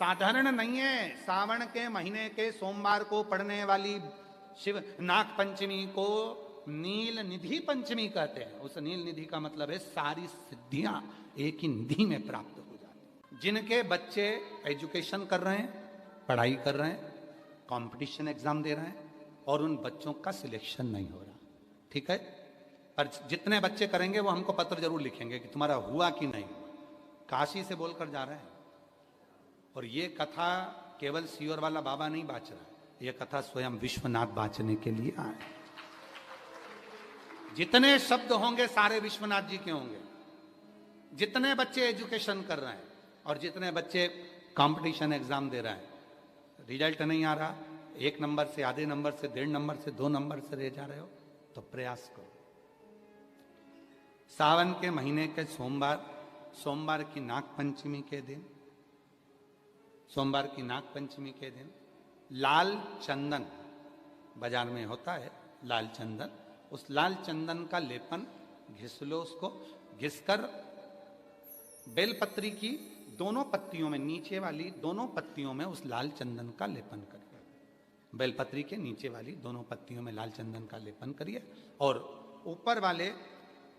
साधारण नहीं है। सावन के महीने के सोमवार को पड़ने वाली शिव नाग पंचमी को नील निधि पंचमी कहते हैं। उस नील निधि का मतलब है सारी सिद्धियां एक ही निधि में प्राप्त हो जाती। जिनके बच्चे एजुकेशन कर रहे हैं, पढ़ाई कर रहे हैं, कंपटीशन एग्जाम दे रहे हैं और उन बच्चों का सिलेक्शन नहीं हो रहा, ठीक है, पर जितने बच्चे करेंगे वो हमको पत्र जरूर लिखेंगे कि तुम्हारा हुआ कि नहीं हुआ। काशी से बोलकर जा रहे हैं। और ये कथा केवल सीवर वाला बाबा नहीं बाच रहा है, ये कथा स्वयं विश्वनाथ बाचने के लिए आए। जितने शब्द होंगे सारे विश्वनाथ जी के होंगे। जितने बच्चे एजुकेशन कर रहे हैं और जितने बच्चे कंपटीशन एग्जाम दे रहे हैं, रिजल्ट नहीं आ रहा, 1 नंबर से, आधे नंबर से, 1.5 नंबर से, 2 नंबर से रह जा रहे हो, तो प्रयास करो। सावन के महीने के सोमवार की नाग पंचमी के दिन, सोमवार की नाग पंचमी के दिन लाल चंदन बाजार में होता है, लाल चंदन, उस लाल चंदन का लेपन घिस लो। उसको घिसकर बेलपत्री की दोनों पत्तियों में, नीचे वाली दोनों पत्तियों में उस लाल चंदन का लेपन करिए। बेलपत्री के नीचे वाली दोनों पत्तियों में लाल चंदन का लेपन करिए और ऊपर वाले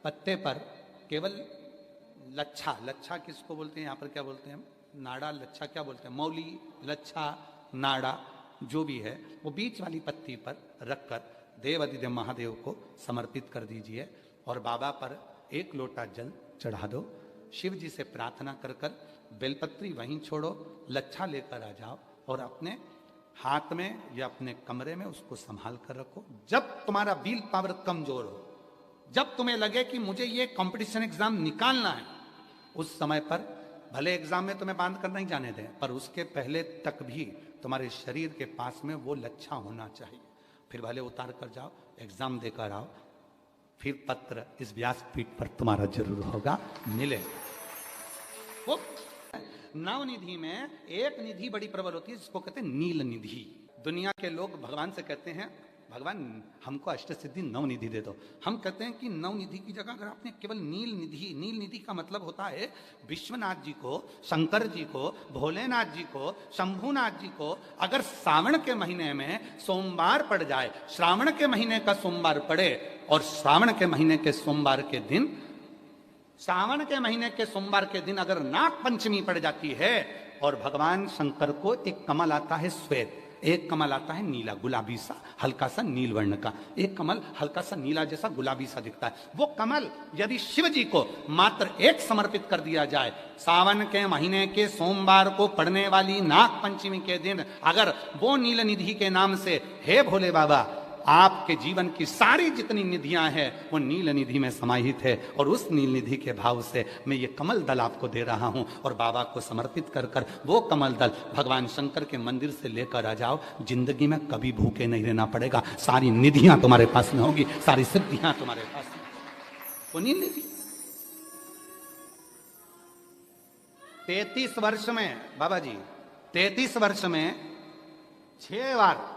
पत्ते पर केवल लच्छा, लच्छा किसको बोलते हैं यहाँ पर, क्या बोलते हैं, नाड़ा, लच्छा क्या बोलते हैं, मौली, लच्छा, नाड़ा जो भी है, वो बीच वाली पत्ती पर रखकर देव अधिदेव महादेव को समर्पित कर दीजिए और बाबा पर 1 लोटा जल चढ़ा दो। शिव जी से प्रार्थना कर कर बेलपत्री वहीं छोड़ो, लच्छा लेकर आ जाओ और अपने हाथ में या अपने कमरे में उसको संभाल कर रखो। जब तुम्हारा विल पावर कमजोर हो, जब तुम्हें लगे कि मुझे ये कंपटीशन एग्जाम निकालना है, उस समय पर भले एग्जाम में तुम्हें बांध कर नहीं जाने दें, पर उसके पहले तक भी तुम्हारे शरीर के पास में वो लच्छा होना चाहिए। फिर भले उतार कर जाओ, एग्जाम देकर आओ, फिर पत्र इस व्यासपीठ पर तुम्हारा जरूर होगा, मिले। वो नवनिधि में एक निधि बड़ी प्रबल होती है जिसको कहते हैं नील निधि। दुनिया के लोग भगवान से कहते हैं, भगवान हमको अष्ट सिद्धि नवनिधि दे दो। हम कहते हैं कि नवनिधि की जगह अगर आपने केवल नील निधि, नील निधि का मतलब होता है विश्वनाथ जी को, शंकर जी को, भोलेनाथ जी को, शंभुनाथ जी को अगर सावन के महीने में सोमवार पड़ जाए, श्रावण के महीने का सोमवार पड़े और श्रावण के महीने के सोमवार के दिन, सावन के महीने के सोमवार के दिन अगर नाग पंचमी पड़ जाती है और भगवान शंकर को एक कमल आता है श्वेत, एक कमल आता है नीला, गुलाबी सा, हल्का सा नील वर्ण का, एक कमल हल्का सा नीला जैसा गुलाबी सा दिखता है। वो कमल यदि शिव जी को मात्र एक समर्पित कर दिया जाए, सावन के महीने के सोमवार को पड़ने वाली नाग पंचमी के दिन अगर वो नील निधि के नाम से, हे भोले बाबा, आपके जीवन की सारी जितनी निधियां हैं वो नील निधि में समाहित है और उस नील निधि के भाव से मैं ये कमल दल आपको दे रहा हूं और बाबा को समर्पित कर कर वो कमल दल भगवान शंकर के मंदिर से लेकर आ जाओ। जिंदगी में कभी भूखे नहीं रहना पड़ेगा, सारी निधियां तुम्हारे पास में होगी, सारी सिद्धियां तुम्हारे पास में। वो नील निधि 33 वर्ष में, बाबा जी 33 वर्ष में 6 बार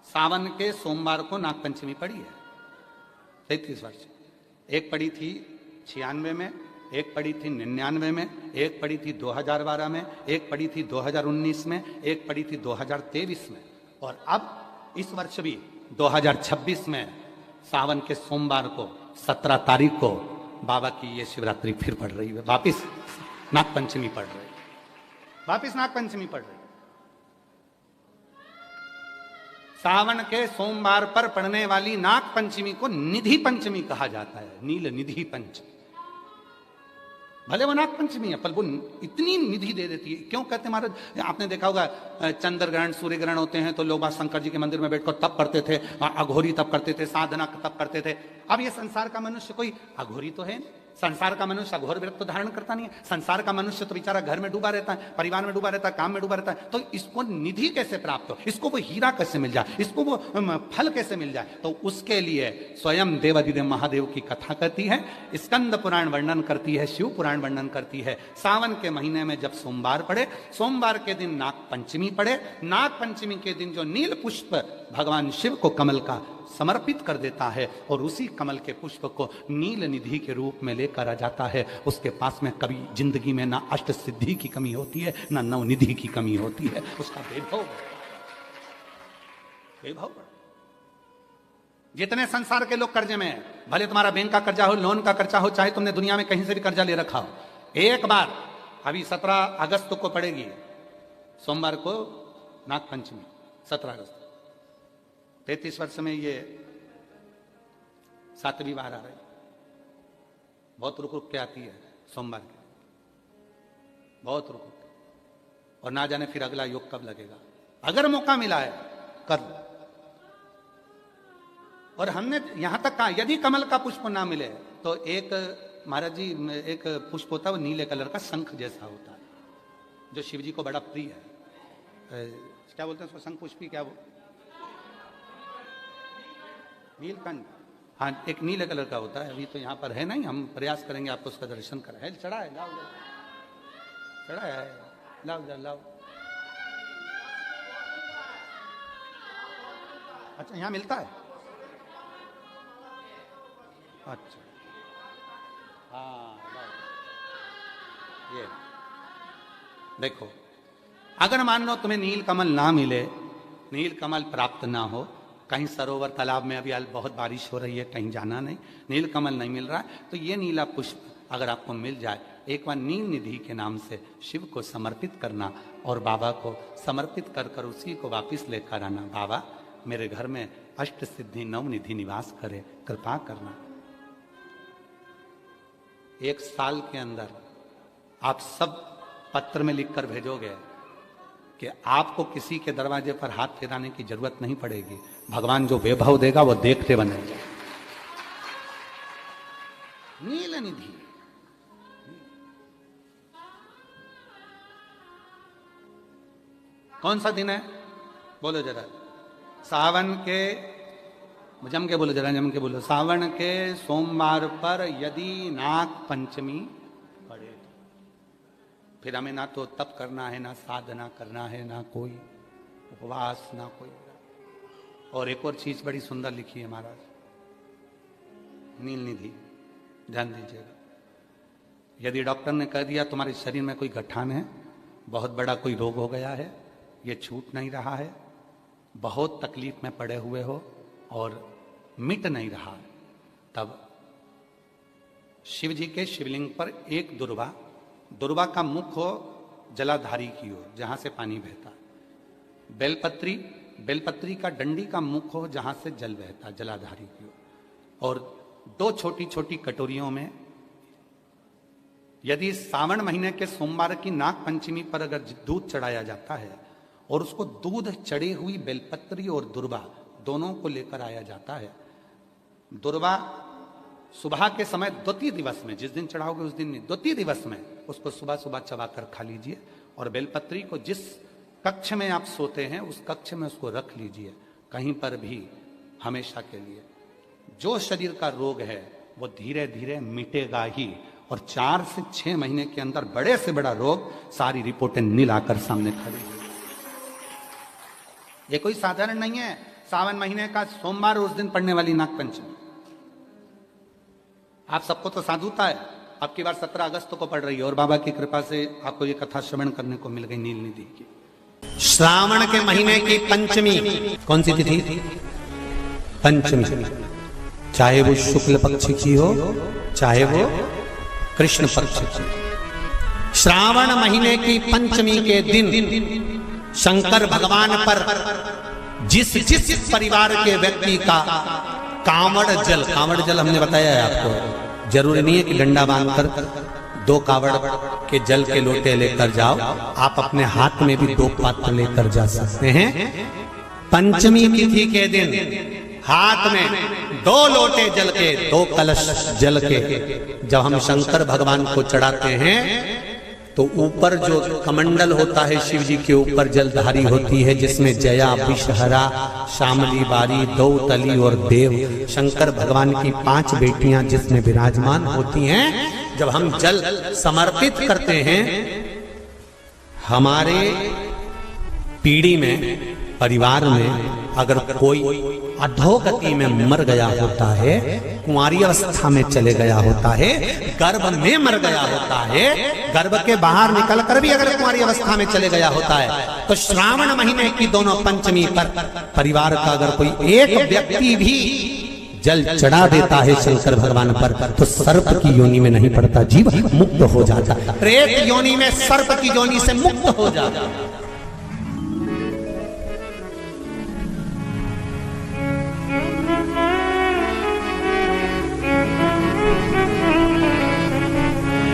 सावन के सोमवार को नाग पंचमी पड़ी है। 33 वर्ष, एक पड़ी थी 96 में, एक पड़ी थी 99 में, एक पड़ी थी 2012 में, एक पड़ी थी 2019 में, एक पड़ी थी 2023 में और अब इस वर्ष भी 2026 में सावन के सोमवार को 17 तारीख को बाबा की ये शिवरात्रि फिर पड़ रही है, वापिस नाग पंचमी पड़ रही है, वापिस नाग पंचमी पड़ रही है। सावन के सोमवार पर पड़ने वाली नाग पंचमी को निधि पंचमी कहा जाता है, नील निधि पंचमी। भले वो नाग पंचमी है पर वो इतनी निधि दे देती है। क्यों कहते हैं महाराज, आपने देखा होगा चंद्र ग्रहण, सूर्य ग्रहण होते हैं तो लोग शंकर जी के मंदिर में बैठकर तप करते थे, अघोरी तप करते थे, साधना तप करते थे। अब ये संसार का मनुष्य कोई अघोरी तो है, संसार का मनुष्य अघोर व्रत तो धारण करता नहीं है। संसार का मनुष्य तो बेचारा घर में डूबा रहता है, परिवार में डूबा रहता है, काम में डूबा रहता है। तो इसको निधि कैसे प्राप्त हो, इसको वो हीरा कैसे मिल जाए, इसको वो फल कैसे मिल जाए, तो उसके लिए स्वयं देवाधिदेव महादेव की कथा कहती है, स्कंद पुराण वर्णन करती है, शिव पुराण वर्णन करती है। सावन के महीने में जब सोमवार पड़े, सोमवार के दिन नाग पंचमी पड़े, नाग पंचमी के दिन जो नील पुष्प भगवान शिव को कमल का समर्पित कर देता है और उसी कमल के पुष्प को नील निधि के रूप में ले लेकर आ जाता है, उसके पास में कभी जिंदगी में ना अष्ट सिद्धि की कमी होती है, ना नवनिधि की कमी होती है। उसका वैभव जितने संसार के लोग कर्जे में है, भले तुम्हारा बैंक का कर्जा हो, लोन का कर्जा हो, चाहे तुमने दुनिया में कहीं से भी कर्जा ले रखा हो, एक बार अभी 17 अगस्त को पड़ेगी, सोमवार को नाग पंचमी, 17 अगस्त, 33 वर्ष में ये 7वीं बार आ रही, बहुत रुक रुक के आती है सोमवार के, बहुत रुक रुक के, और ना जाने फिर अगला योग कब लगेगा। अगर मौका मिला है कर लो। और हमने यहां तक कहा यदि कमल का पुष्प ना मिले तो एक महाराज जी एक पुष्प होता है, वो नीले कलर का शंख जैसा होता है, जो शिव जी को बड़ा प्रिय है। क्या बोलते हैं उसको, शंख पुष्पी, क्या वो, नीलकंठ, हाँ, एक नीले कलर का होता है। अभी तो यहाँ पर है नहीं, हम प्रयास करेंगे आपको उसका दर्शन कराए। चढ़ा है, लाओ चढ़ा है, लाओ लाओ। अच्छा, यहाँ मिलता है, अच्छा, हाँ, ये देखो, अगर मान लो तुम्हें नील कमल ना मिले, नील कमल प्राप्त ना हो, कहीं सरोवर तालाब में अभी बहुत बारिश हो रही है, कहीं जाना नहीं, नील कमल नहीं मिल रहा है, तो ये नीला पुष्प अगर आपको मिल जाए, एक बार नील निधि के नाम से शिव को समर्पित करना और बाबा को समर्पित कर कर उसी को वापिस लेकर आना। बाबा मेरे घर में अष्ट सिद्धि नव निधि निवास करे, कृपा करना। 1 साल के अंदर आप सब पत्र में लिखकर भेजोगे कि आपको किसी के दरवाजे पर हाथ फेराने की जरूरत नहीं पड़ेगी, भगवान जो वैभव देगा वो देखते बनेगा। नील निधि, कौन सा दिन है बोलो जरा, सावन के, जम के बोलो जरा, जम के बोलो, सावन के सोमवार पर यदि नाग पंचमी पड़े, फिर हमें ना तो तप करना है, ना साधना करना है, ना कोई उपवास, ना कोई। और एक और चीज बड़ी सुंदर लिखी है महाराज, नील निधि, ध्यान दीजिएगा। यदि डॉक्टर ने कह दिया तुम्हारे शरीर में कोई गठान है, बहुत बड़ा कोई रोग हो गया है, ये छूट नहीं रहा है, बहुत तकलीफ में पड़े हुए हो और मिट नहीं रहा है, तब शिव जी के शिवलिंग पर एक दुर्वा, दुर्वा का मुख हो जलाधारी की ओर जहां से पानी बहता, बेलपत्री, बेलपत्री का डंडी का मुख हो जहां से जल बहता जलाधारी की ओर, और 2 छोटी छोटी कटोरियों में, यदि सावन महीने के सोमवार की नाग पंचमी पर अगर दूध चढ़ाया जाता है और उसको दूध चढ़ी हुई बेलपत्री और दुर्वा दोनों को लेकर आया जाता है, दुर्वा सुबह के समय द्वितीय दिवस में, जिस दिन चढ़ाओगे उस दिन नहीं, द्वितीय दिवस में उसको सुबह सुबह चबाकर खा लीजिए, और बेलपत्री को जिस कक्ष में आप सोते हैं उस कक्ष में उसको रख लीजिए, कहीं पर भी हमेशा के लिए। जो शरीर का रोग है वो धीरे धीरे मिटेगा ही, और 4 से 6 महीने के अंदर बड़े से बड़ा रोग सारी रिपोर्टें नील आकर सामने खड़ी। ये कोई साधारण नहीं है, सावन महीने का सोमवार उस दिन पड़ने वाली नाग पंचमी। आप सबको तो साधुता है, अब की बार 17 अगस्त को पड़ रही है, और बाबा की कृपा से आपको ये कथा श्रवण करने को मिल गई नील निधि की। श्रावण के महीने की पंचमी, कौन सी तिथि? पंचमी, चाहे वो शुक्ल पक्ष की हो चाहे वो कृष्ण पक्ष की। श्रावण महीने की पंचमी के दिन शंकर भगवान पर जिस जिस परिवार के व्यक्ति का कांवड़ जल, कांवड़ जल हमने बताया है आपको, जरूरी नहीं है कि डंडा बांधकर 2 कांवड़ के जल के लोटे लेकर जाओ, आप अपने हाथ में भी 2 पात्र लेकर जा सकते हैं। पंचमी तिथि के दिन हाथ में 2 लोटे जल के, 2 कलश जल के जब हम शंकर भगवान को चढ़ाते हैं तो ऊपर जो कमंडल होता है शिव जी के ऊपर जलधारी होती है, जिसमें जया, विषहरा, शामली बारी, दौतली और देव, शंकर भगवान की 5 बेटियां जिसमें विराजमान होती हैं। जब हम जल समर्पित करते हैं, हमारे पीढ़ी में, परिवार में अगर कोई अधोगति में मर गया होता है, कुंवारी अवस्था में चले गया होता है, गर्भ में मर गया होता है, गर्भ के बाहर निकल कर भी अगर कुंवारी अवस्था में चले गया होता है, तो श्रावण महीने की दोनों पंचमी पर परिवार का अगर कोई एक व्यक्ति भी जल चढ़ा देता है शंकर भगवान पर, तो सर्प की योनि में नहीं पड़ता, जीव मुक्त हो जाता, प्रेत योनि में सर्प की योनि से मुक्त हो जाता।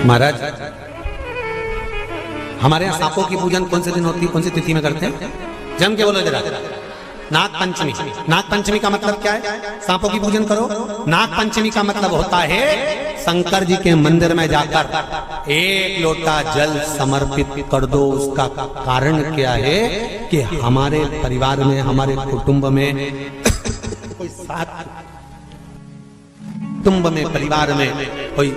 महाराज, हमारे यहाँ सांपों की पूजन कौन से दिन होती है, कौन सी तिथि में करते हैं? जम के बोलो जरा। नाग पंचमी। नाग पंचमी का मतलब क्या है? सांपों की पूजन करो। नाग पंचमी का मतलब होता है शंकर जी के मंदिर में जाकर एक लोटा जल समर्पित कर दो। उसका कारण क्या है कि हमारे परिवार में, हमारे कुटुंब में कोई कुटुंब में, परिवार में कोई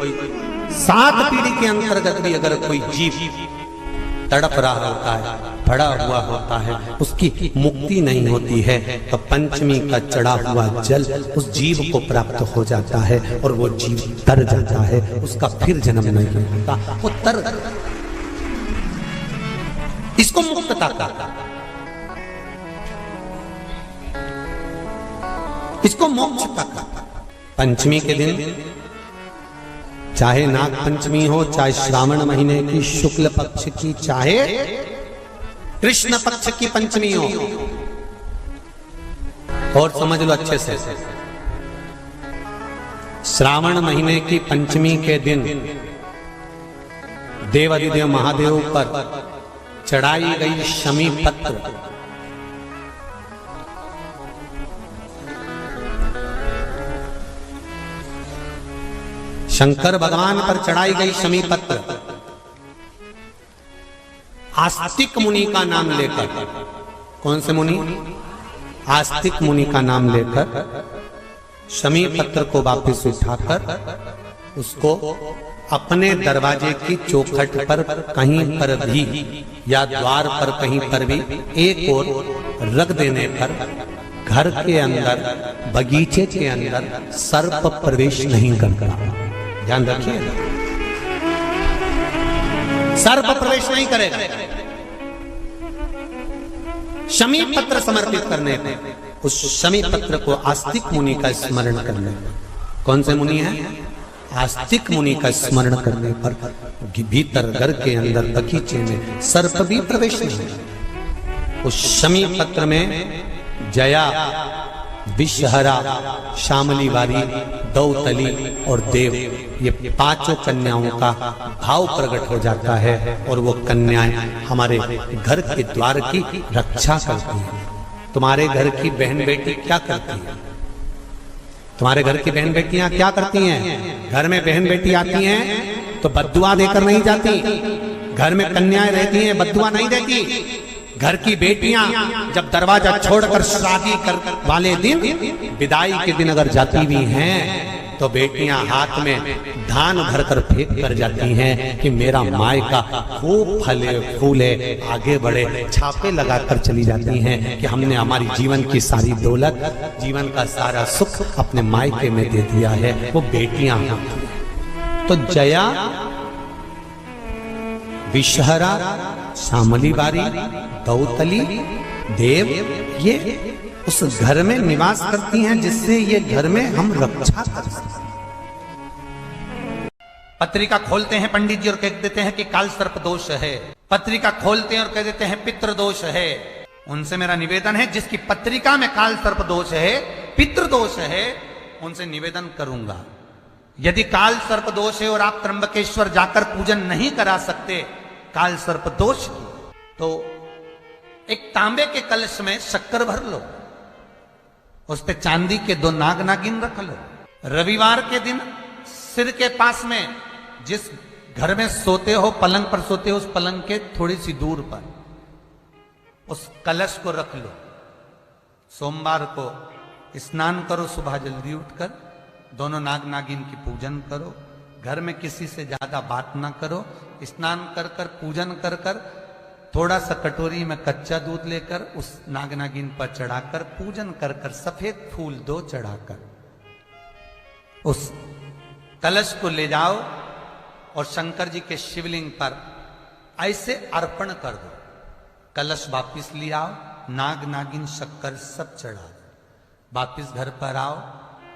7 पीढ़ी के अंतर्गत भी अगर कोई जीव तड़प रहा होता है, पड़ा हुआ होता है, उसकी मुक्ति नहीं होती है, तो पंचमी का चढ़ा हुआ जल उस जीव को प्राप्त हो जाता है और वो जीव तर जाता है, उसका फिर जन्म नहीं होता, वो तर। इसको मुक्तता कहता, इसको मोक्ष कहता। पंचमी के दिन, चाहे नाग पंचमी हो, चाहे श्रावण महीने की शुक्ल पक्ष की, चाहे कृष्ण पक्ष की पंचमी हो, और समझ लो अच्छे से, श्रावण महीने की पंचमी के दिन देवाधिदेव महादेव पर चढ़ाई गई शमी पत्र, शंकर भगवान पर चढ़ाई गई शमी पत्र, आस्तिक मुनि का नाम लेकर, कौन से मुनि? आस्तिक मुनि का नाम लेकर शमी पत्र को वापस उठाकर उसको अपने दरवाजे की चौखट पर कहीं पर भी या द्वार पर कहीं पर भी एक ओर रख देने पर घर के अंदर, बगीचे के अंदर सर्प प्रवेश नहीं करता। ध्यान रखिए, सर्प प्रवेश नहीं करेगा। शमी पत्र समर्पित करने पर, उस शमी पत्र को आस्तिक मुनि का स्मरण करने पर, कौन से मुनि है? आस्तिक मुनि का स्मरण करने पर भीतर घर के अंदर बगीचे में सर्प भी प्रवेश नहीं। उस शमी पत्र में जया, विषहरा, श्यामली बारी, दौतली और देव, ये 5 कन्याओं का भाव प्रकट हो जाता है और वो कन्याएं हमारे घर के द्वार की रक्षा करती हैं। तुम्हारे घर की बहन बेटी क्या करती है? तुम्हारे घर की बहन बेटियां क्या करती हैं? घर में बहन बेटी आती हैं तो बद्दुआ देकर नहीं जाती। घर में कन्याएं रहती हैं, बद्दुआ नहीं देती। घर की बेटियां जब दरवाजा छोड़कर शादी कर वाले दिन, विदाई के दिन अगर जाती भी हैं, तो बेटियां हाथ में धान भरकर फेंक कर जाती हैं कि मेरा मायका खूब फले फूले, आगे बढ़े, छापे लगाकर चली जाती हैं कि हमने हमारी जीवन की सारी दौलत, जीवन का सारा सुख अपने मायके में दे दिया है। वो बेटियां तो जया, विषहरा, श्यामली बारी, दौतली, देव, ये उस घर में निवास करती हैं जिससे ये घर में हम रक्षा कर सकते। पत्रिका खोलते हैं पंडित जी और कह देते हैं कि काल सर्प दोष है। पत्रिका खोलते हैं और कह देते हैं पितृ दोष है। उनसे मेरा निवेदन है, जिसकी पत्रिका में काल सर्प दोष है, पितृ दोष है, उनसे निवेदन करूंगा, यदि काल सर्प दोष है और आप त्र्यंबकेश्वर जाकर पूजन नहीं करा सकते काल सर्प दोष, तो एक तांबे के कलश में शक्कर भर लो, उस पे चांदी के 2 नाग नागिन रख लो। रविवार के दिन सिर के पास में, जिस घर में सोते हो, पलंग पर सोते हो, उस पलंग के थोड़ी सी दूर पर उस कलश को रख लो। सोमवार को स्नान करो, सुबह जल्दी उठकर दोनों नाग नागिन की पूजन करो। घर में किसी से ज्यादा बात ना करो। स्नान कर कर, पूजन कर कर थोड़ा सा कटोरी में कच्चा दूध लेकर उस नाग नागिन पर चढ़ाकर पूजन कर कर सफेद फूल 2 चढ़ाकर उस कलश को ले जाओ और शंकर जी के शिवलिंग पर ऐसे अर्पण कर दो। कलश वापिस ले आओ, नाग नागिन शक्कर सब चढ़ा दो, वापिस घर पर आओ,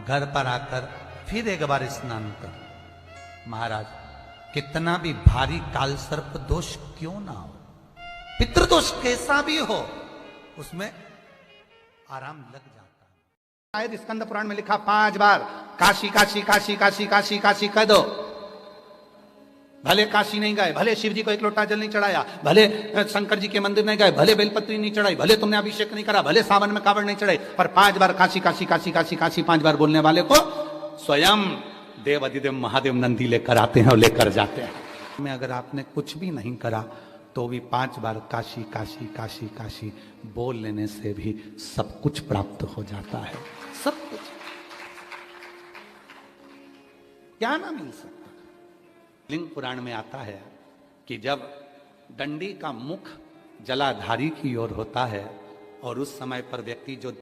घर पर आकर फिर एक बार स्नान करो। महाराज कितना भी भारी काल सर्प दोष क्यों ना हो, पितृदोष कैसा भी हो, उसमें आराम लग जाता है। शायद स्कंद पुराण में लिखा 5 बार काशी काशी काशी काशी काशी काशी कह दो। भले काशी नहीं गए, भले शिव जी को 1 लोटा जल नहीं चढ़ाया, भले शंकर जी के मंदिर नहीं गए, भले बेलपत्री नहीं चढ़ाई, भले तुमने अभिषेक नहीं करा, भले सावन में कावड़ नहीं चढ़ाई, पर 5 बार काशी काशी काशी काशी काशी 5 बार बोलने वाले को स्वयं देव अधिदेव महादेव नंदी लेकर आते हैं और लेकर जाते हैं। में अगर आपने कुछ भी नहीं करा तो भी 5 बार काशी काशी काशी काशी बोल लेने से भी सब कुछ प्राप्त हो जाता है। सब कुछ क्या ना मिल सकता। लिंग पुराण में आता है कि जब दंडी का मुख जलाधारी की ओर होता है और उस समय पर व्यक्ति जो